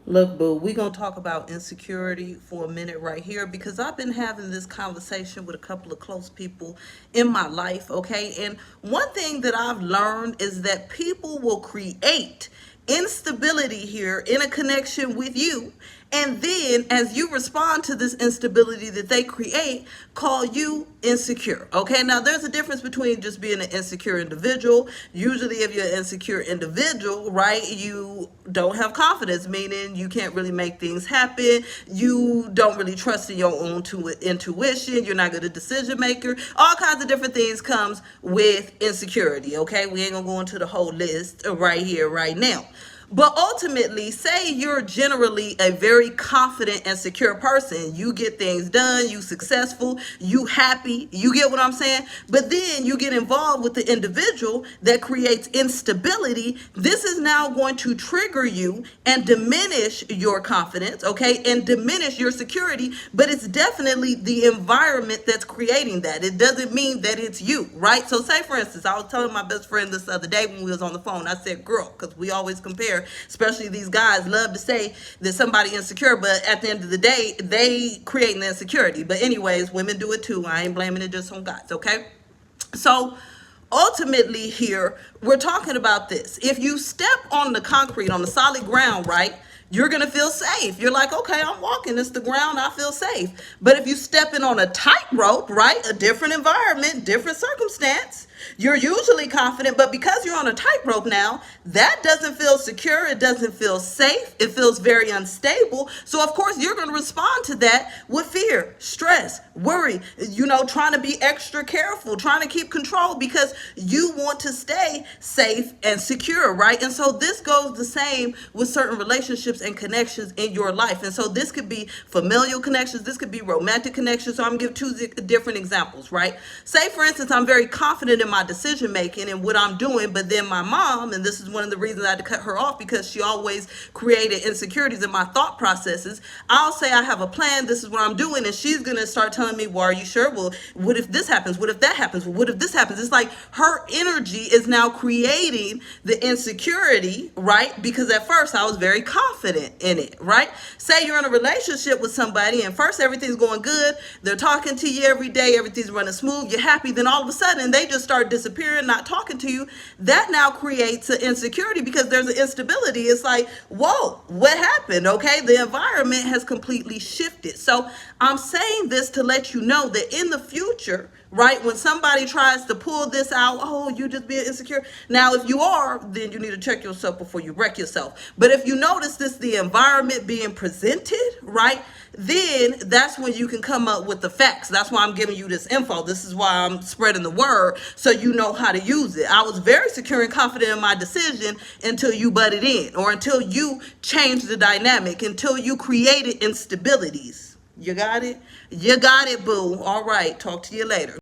Look, boo, we're going to talk about insecurity for a minute right here because I've been having this conversation with a couple of close people in my life, okay? And one thing that I've learned is that people will create instability here in a connection with you. And then, as you respond to this instability that they create, call you insecure. Okay, now there's a difference between just being an insecure individual. Usually, if you're an insecure individual, right, you don't have confidence, meaning you can't really make things happen. You don't really trust in your own intuition. You're not good at decision maker. All kinds of different things comes with insecurity. Okay, we ain't gonna go into the whole list right here, right now. But ultimately, say you're generally a very confident and secure person. You get things done, you successful, you happy, you get what I'm saying? But then you get involved with the individual that creates instability. This is now going to trigger you and diminish your confidence, okay? And diminish your security, but it's definitely the environment that's creating that. It doesn't mean that it's you, right? So say for instance, I was telling my best friend this other day when we was on the phone, I said, girl, because we always compare, especially these guys love to say that somebody insecure, but at the end of the day, they creating the insecurity. But anyways, women do it too. I ain't blaming it just on guys, okay? So ultimately here, we're talking about this. If you step on the concrete, on the solid ground, right, you're going to feel safe. You're like, okay, I'm walking. It's the ground. I feel safe. But if you step in on a tightrope, right, a different environment, different circumstance, you're usually confident, but because you're on a tightrope now, that doesn't feel secure. It doesn't feel safe. It feels very unstable. So of course you're going to respond to that with fear, stress, worry, trying to be extra careful, trying to keep control because you want to stay safe and secure, right? And so this goes the same with certain relationships and connections in your life. And so this could be familial connections. This could be romantic connections. So I'm going to give two different examples, right? Say for instance, I'm very confident in my decision making and what I'm doing, but then my mom, and this is one of the reasons I had to cut her off because she always created insecurities in my thought processes. I'll say I have a plan, this is what I'm doing, and she's gonna start telling me, well, are you sure? Well, what if this happens? What if that happens? Well, what if this happens? It's like her energy is now creating the insecurity, right? Because at first I was very confident in it, right? Say you're in a relationship with somebody and first everything's going good, they're talking to you every day, everything's running smooth, you're happy, then all of a sudden they just start disappearing, not talking to you. That now creates an insecurity because there's an instability. It's like, whoa, what happened? Okay, the environment has completely shifted. So I'm saying this to let you know that in the future, right, when somebody tries to pull this out, oh, you just being insecure. Now, if you are, then you need to check yourself before you wreck yourself. But if you notice this, the environment being presented, right, then that's when you can come up with the facts. That's why I'm giving you this info. This is why I'm spreading the word so you know how to use it. I was very secure and confident in my decision until you butted in, or until you changed the dynamic, until you created instabilities. You got it? You got it, boo. All right. Talk to you later.